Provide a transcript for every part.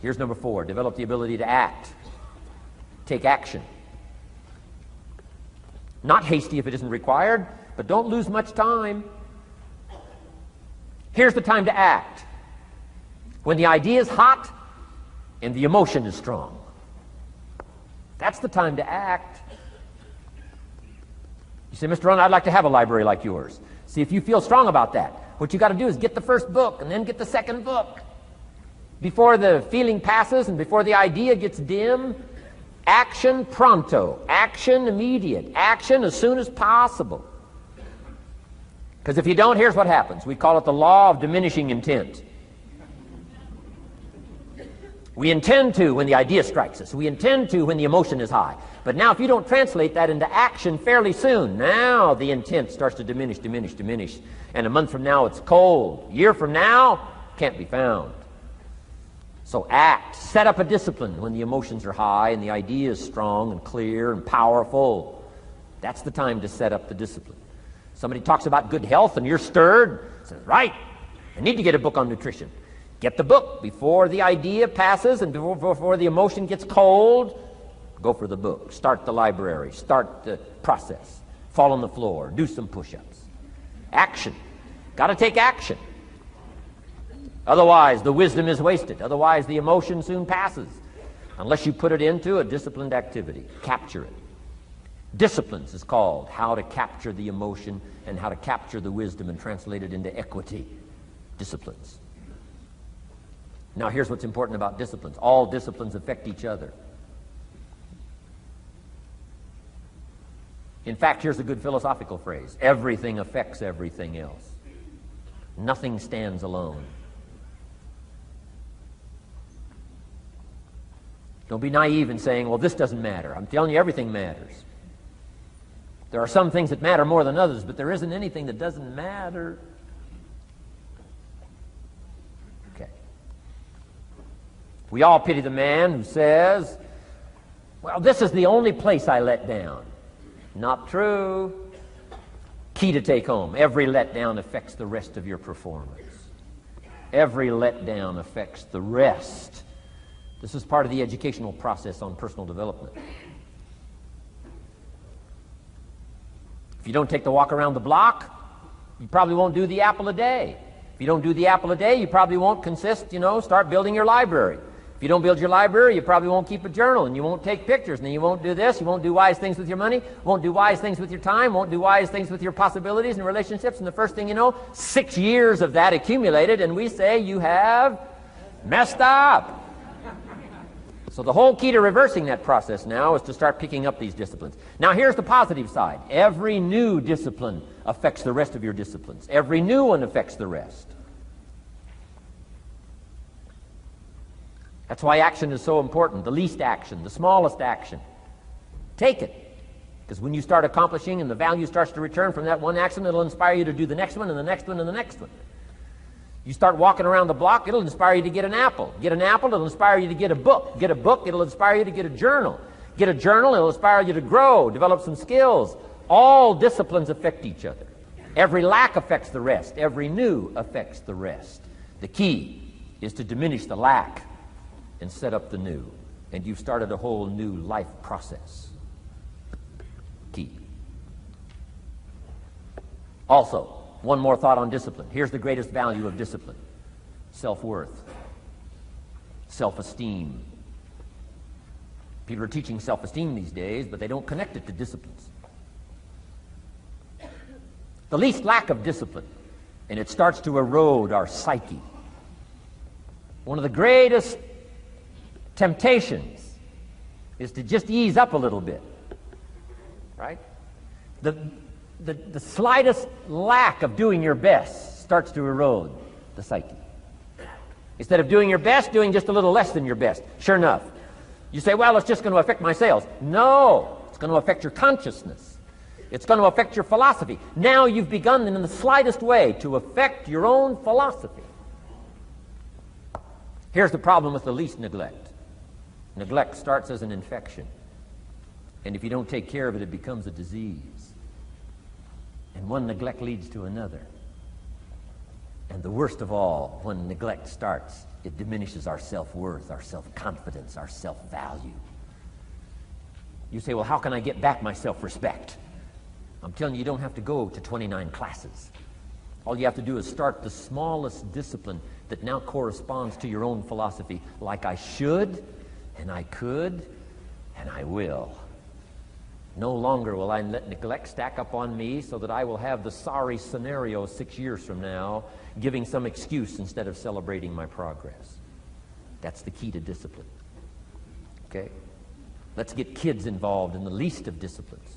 Here's number 4. Develop the ability to act. Take action. Not hasty if it isn't required, but don't lose much time. Here's the time to act. When the idea is hot and the emotion is strong. That's the time to act. You say, Mr. Rohn, I'd like to have a library like yours. See, if you feel strong about that, what you got to do is get the first book and then get the second book. Before the feeling passes and before the idea gets dim, action pronto, action immediate, action as soon as possible. Because if you don't, here's what happens. We call it the law of diminishing intent. We intend to when the idea strikes us. We intend to when the emotion is high. But now if you don't translate that into action fairly soon, now the intent starts to diminish. And a month from now it's cold. A year from now, can't be found. So act. Set up a discipline when the emotions are high and the idea is strong and clear and powerful. That's the time to set up the discipline. Somebody talks about good health and you're stirred. Says, right, I need to get a book on nutrition. Get the book before the idea passes and before the emotion gets cold. Go for the book. Start the library. Start the process. Fall on the floor. Do some push-ups. Action. Got to take action. Otherwise, the wisdom is wasted. Otherwise, the emotion soon passes. Unless you put it into a disciplined activity. Capture it. Disciplines is called how to capture the emotion and how to capture the wisdom and translate it into equity. Disciplines. Now, here's what's important about disciplines. All disciplines affect each other. In fact, here's a good philosophical phrase. Everything affects everything else. Nothing stands alone. Don't be naive in saying, well, this doesn't matter. I'm telling you, everything matters. There are some things that matter more than others, but there isn't anything that doesn't matter. Okay. We all pity the man who says, well, this is the only place I let down. Not true. Key to take home. Every letdown affects the rest of your performance. Every letdown affects the rest. This is part of the educational process on personal development. If you don't take the walk around the block, you probably won't do the apple a day. If you don't do the apple a day, you probably won't start building your library. If you don't build your library, you probably won't keep a journal, and you won't take pictures, and then you won't do this, you won't do wise things with your money, won't do wise things with your time, won't do wise things with your possibilities and relationships, and the first thing you know, 6 years of that accumulated, and we say you have messed up. So the whole key to reversing that process now is to start picking up these disciplines. Now here's the positive side. Every new discipline affects the rest of your disciplines. Every new one affects the rest. That's why action is so important. The least action, the smallest action. Take it. Because when you start accomplishing and the value starts to return from that one action, it'll inspire you to do the next one and the next one and the next one. You start walking around the block, it'll inspire you to get an apple. Get an apple, it'll inspire you to get a book. Get a book, it'll inspire you to get a journal. Get a journal, it'll inspire you to grow, develop some skills. All disciplines affect each other. Every lack affects the rest. Every new affects the rest. The key is to diminish the lack and set up the new. And you've started a whole new life process. Key. Also, one more thought on discipline. Here's the greatest value of discipline. Self-worth. Self-esteem. People are teaching self-esteem these days, but they don't connect it to disciplines. The least lack of discipline, and it starts to erode our psyche. One of the greatest temptations is to just ease up a little bit, right? The slightest lack of doing your best starts to erode the psyche. Instead of doing your best, doing just a little less than your best. Sure enough. You say, well, it's just going to affect my sales. No, it's going to affect your consciousness. It's going to affect your philosophy. Now you've begun in the slightest way to affect your own philosophy. Here's the problem with the least neglect. Neglect starts as an infection. And if you don't take care of it, it becomes a disease. And one neglect leads to another. And the worst of all, when neglect starts, it diminishes our self-worth, our self-confidence, our self-value. You say, well, how can I get back my self-respect? I'm telling you, you don't have to go to 29 classes. All you have to do is start the smallest discipline that now corresponds to your own philosophy, like I should, and I could, and I will. No longer will I let neglect stack up on me so that I will have the sorry scenario 6 years from now, giving some excuse instead of celebrating my progress. That's the key to discipline. Okay? Let's get kids involved in the least of disciplines.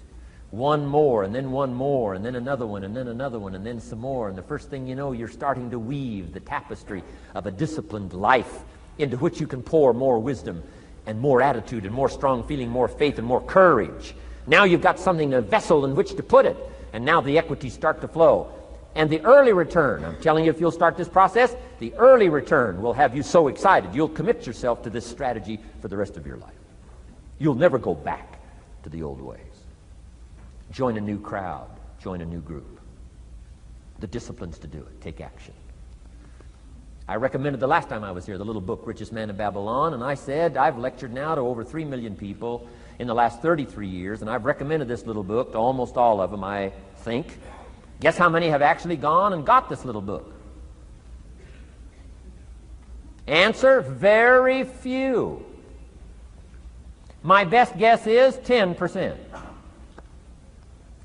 One more, and then one more, and then another one, and then another one, and then some more. And the first thing you know, you're starting to weave the tapestry of a disciplined life into which you can pour more wisdom and more attitude and more strong feeling, more faith and more courage. Now you've got something, a vessel in which to put it. And now the equities start to flow. And the early return, I'm telling you, if you'll start this process, the early return will have you so excited. You'll commit yourself to this strategy for the rest of your life. You'll never go back to the old ways. Join a new crowd. Join a new group. The disciplines to do it. Take action. I recommended the last time I was here the little book, Richest Man in Babylon, and I said I've lectured now to over 3 million people in the last 33 years, and I've recommended this little book to almost all of them, I think. Guess how many have actually gone and got this little book? Answer, very few. My best guess is 10%.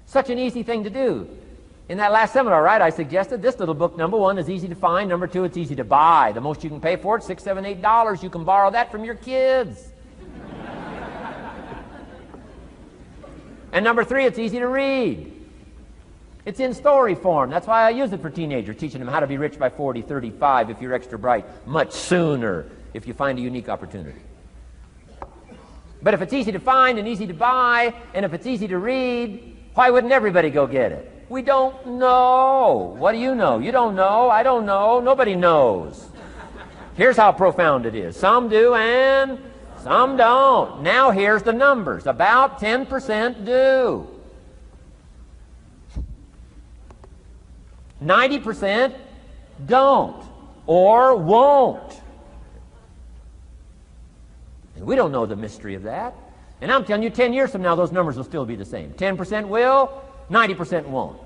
Such an easy thing to do. In that last seminar, right, I suggested this little book, number one, is easy to find. Number two, it's easy to buy. The most you can pay for it, $6, $7, $8. You can borrow that from your kids. And number three, it's easy to read. It's in story form. That's why I use it for teenagers, teaching them how to be rich by 40, 35 if you're extra bright, much sooner if you find a unique opportunity. But if it's easy to find and easy to buy, and if it's easy to read, why wouldn't everybody go get it? We don't know. What do you know? You don't know. I don't know. Nobody knows. Here's how profound it is. Some do and some don't. Now here's the numbers. About 10% do. 90% don't or won't. And we don't know the mystery of that. And I'm telling you, 10 years from now, those numbers will still be the same. 10% will, 90% won't.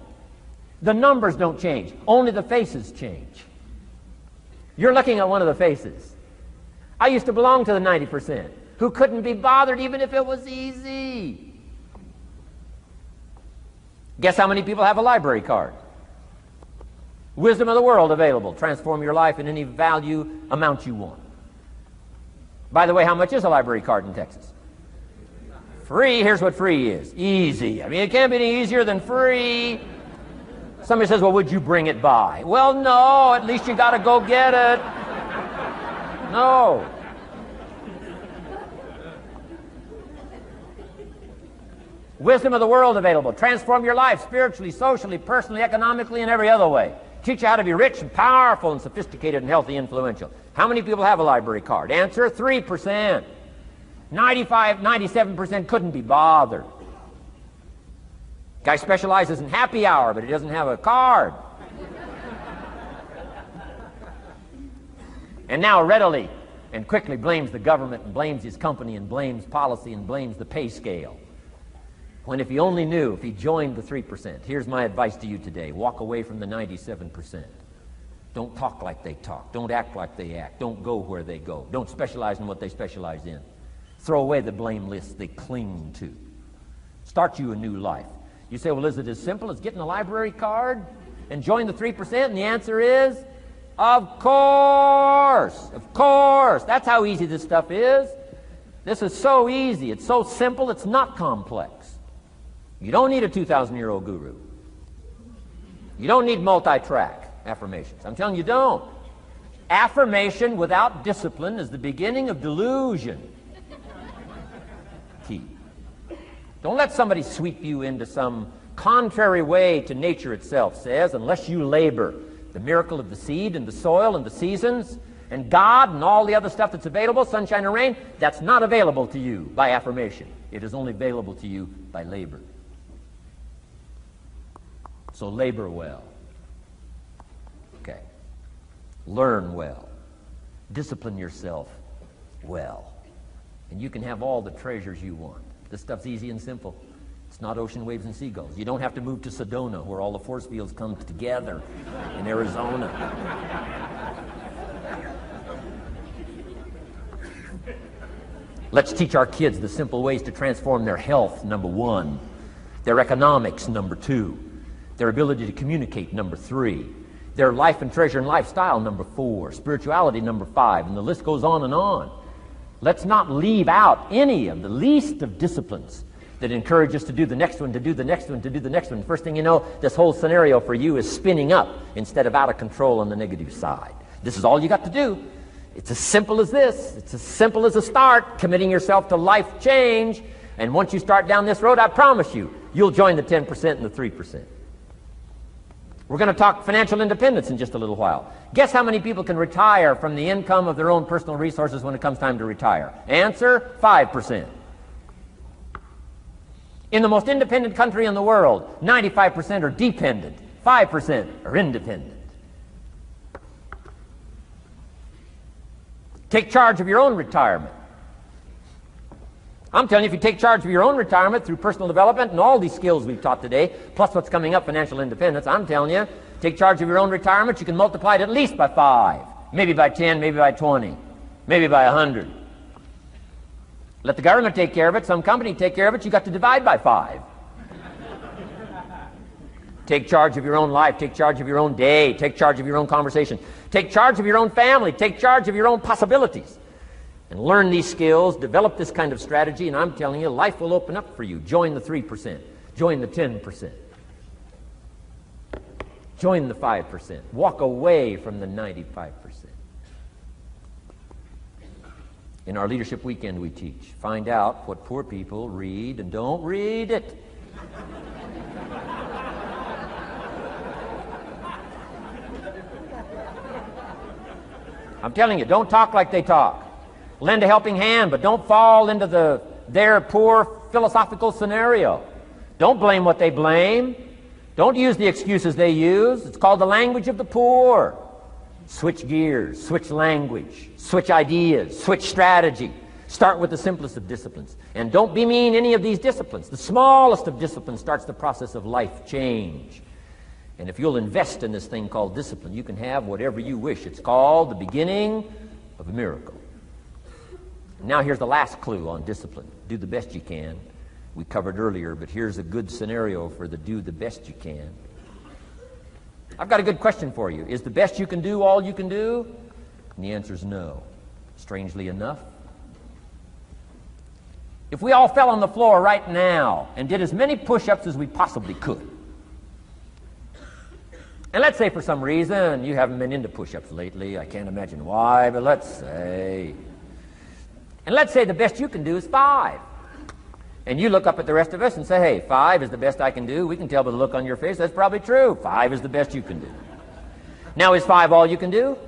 The numbers don't change. Only the faces change. You're looking at one of the faces. I used to belong to the 90% who couldn't be bothered even if it was easy. Guess how many people have a library card? Wisdom of the world available. Transform your life in any value amount you want. By the way, how much is a library card in Texas? Free. Here's what free is. Easy. I mean, it can't be any easier than free. Somebody says, well, would you bring it by? Well, no. At least you got to go get it. No. Wisdom of the world available. Transform your life spiritually, socially, personally, economically, and every other way. Teach you how to be rich and powerful and sophisticated and healthy, influential. How many people have a library card? Answer, 3%. 95, 97% couldn't be bothered. Guy specializes in happy hour, but he doesn't have a card. And now readily and quickly blames the government and blames his company and blames policy and blames the pay scale. When if he only knew, if he joined the 3%, here's my advice to you today. Walk away from the 97%. Don't talk like they talk. Don't act like they act. Don't go where they go. Don't specialize in what they specialize in. Throw away the blame list they cling to. Start you a new life. You say, well, is it as simple as getting a library card and join the 3%? And the answer is, of course. Of course. That's how easy this stuff is. This is so easy. It's so simple. It's not complex. You don't need a 2,000-year-old guru. You don't need multi-track affirmations. I'm telling you, don't. Affirmation without discipline is the beginning of delusion. Key. Don't let somebody sweep you into some contrary way to nature itself says, unless you labor. The miracle of the seed and the soil and the seasons and God and all the other stuff that's available, sunshine and rain, that's not available to you by affirmation. It is only available to you by labor. So labor well. Okay. Learn well. Discipline yourself well. And you can have all the treasures you want. This stuff's easy and simple. It's not ocean waves and seagulls. You don't have to move to Sedona, where all the force fields come together in Arizona. Let's teach our kids the simple ways to transform their health, number 1. Their economics, number 2. Their ability to communicate, number 3. Their life and treasure and lifestyle, number 4. Spirituality, number 5. And the list goes on and on. Let's not leave out any of the least of disciplines that encourage us to do the next one, to do the next one, to do the next one. First thing you know, this whole scenario for you is spinning up instead of out of control on the negative side. This is all you got to do. It's as simple as this. It's as simple as a start, committing yourself to life change. And once you start down this road, I promise you, you'll join the 10% and the 3%. We're going to talk financial independence in just a little while. Guess how many people can retire from the income of their own personal resources when it comes time to retire? Answer, 5%. In the most independent country in the world, 95% are dependent, 5% are independent. Take charge of your own retirement. I'm telling you, if you take charge of your own retirement through personal development and all these skills we've taught today, plus what's coming up, financial independence, I'm telling you, take charge of your own retirement, you can multiply it at least by 5, maybe by 10, maybe by 20, maybe by 100. Let the government take care of it, some company take care of it, you got to divide by 5. Take charge of your own life, take charge of your own day, take charge of your own conversation, take charge of your own family, take charge of your own possibilities. And learn these skills, develop this kind of strategy, and I'm telling you, life will open up for you. Join the 3%. Join the 10%. Join the 5%. Walk away from the 95%. In our Leadership Weekend we teach, find out what poor people read and don't read it. I'm telling you, don't talk like they talk. Lend a helping hand, but don't fall into their poor philosophical scenario. Don't blame what they blame. Don't use the excuses they use. It's called the language of the poor. Switch gears, switch language, switch ideas, switch strategy. Start with the simplest of disciplines. And don't bemean any of these disciplines. The smallest of disciplines starts the process of life change. And if you'll invest in this thing called discipline, you can have whatever you wish. It's called the beginning of a miracle. Now here's the last clue on discipline. Do the best you can. We covered earlier, but here's a good scenario for the do the best you can. I've got a good question for you. Is the best you can do all you can do? And the answer is no. Strangely enough. If we all fell on the floor right now and did as many push-ups as we possibly could, and let's say for some reason you haven't been into push-ups lately, I can't imagine why, but let's say the best you can do is 5. And you look up at the rest of us and say, hey, 5 is the best I can do. We can tell by the look on your face that's probably true. 5 is the best you can do. Now, is 5 all you can do?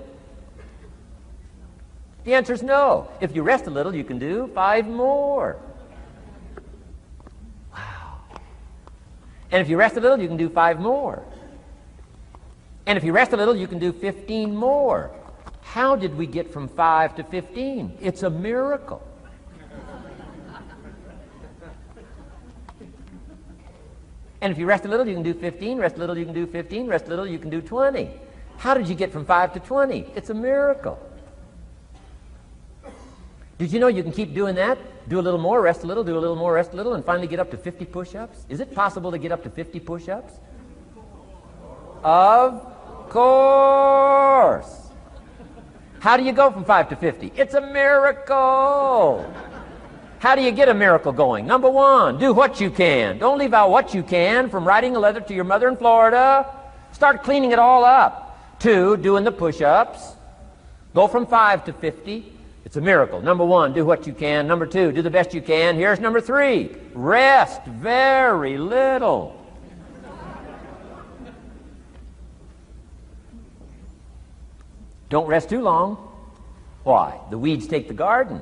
The answer is no. If you rest a little, you can do 5 more. Wow. And if you rest a little, you can do 5 more. And if you rest a little, you can do 15 more. How did we get from 5 to 15? It's a miracle. And if you rest a little, you can do 15. Rest a little, you can do 15. Rest a little, you can do 20. How did you get from 5 to 20? It's a miracle. Did you know you can keep doing that? Do a little more, rest a little, do a little more, rest a little, and finally get up to 50 push-ups? Is it possible to get up to 50 push-ups? Of course. How do you go from 5 to 50? It's a miracle. How do you get a miracle going? Number 1, do what you can. Don't leave out what you can, from writing a letter to your mother in Florida. Start cleaning it all up. 2, doing the push-ups. Go from 5 to 50. It's a miracle. Number 1, do what you can. Number 2, do the best you can. Here's number 3, rest very little. Don't rest too long. Why? The weeds take the garden.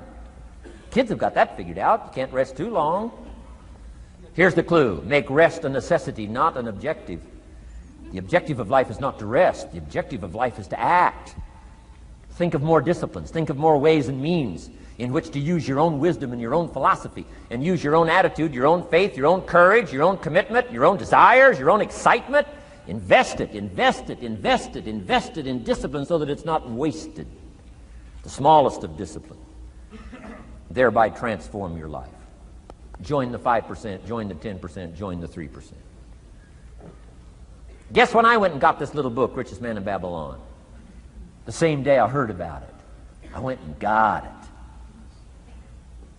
Kids have got that figured out. You can't rest too long. Here's the clue. Make rest a necessity, not an objective. The objective of life is not to rest. The objective of life is to act. Think of more disciplines. Think of more ways and means in which to use your own wisdom and your own philosophy, and use your own attitude, your own faith, your own courage, your own commitment, your own desires, your own excitement. Invest it in discipline so that it's not wasted. The smallest of discipline. Thereby transform your life. Join the 5%, join the 10%, join the 3%. Guess when I went and got this little book, Richest Man in Babylon? The same day I heard about it. I went and got it.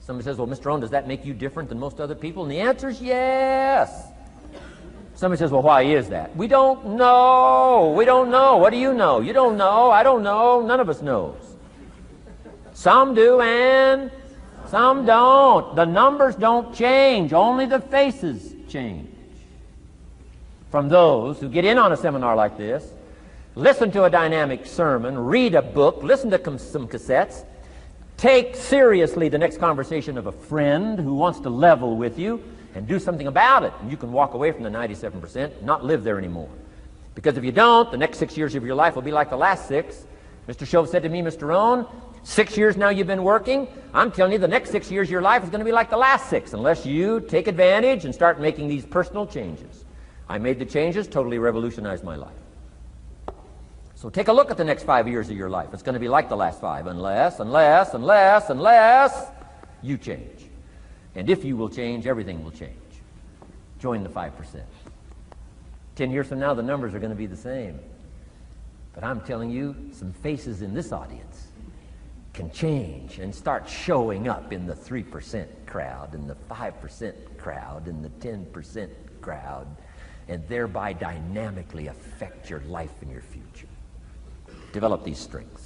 Somebody says, well, Mr. Rohn, does that make you different than most other people? And the answer is yes. Somebody says, well, why is that? We don't know. We don't know. What do you know? You don't know. I don't know. None of us knows. Some do and some don't. The numbers don't change. Only the faces change. From those who get in on a seminar like this, listen to a dynamic sermon, read a book, listen to some cassettes, take seriously the next conversation of a friend who wants to level with you, and do something about it. And you can walk away from the 97% and not live there anymore. Because if you don't, the next 6 years of your life will be like the last 6. Mr. Shove said to me, Mr. Rohn, 6 years now you've been working. I'm telling you the next 6 years of your life is going to be like the last 6 unless you take advantage and start making these personal changes. I made the changes, totally revolutionized my life. So take a look at the next 5 years of your life. It's going to be like the last 5 unless you change. And if you will change, everything will change. Join the 5%. 10 years from now, the numbers are going to be the same. But I'm telling you, some faces in this audience can change and start showing up in the 3% crowd, in the 5% crowd, in the 10% crowd, and thereby dynamically affect your life and your future. Develop these strengths.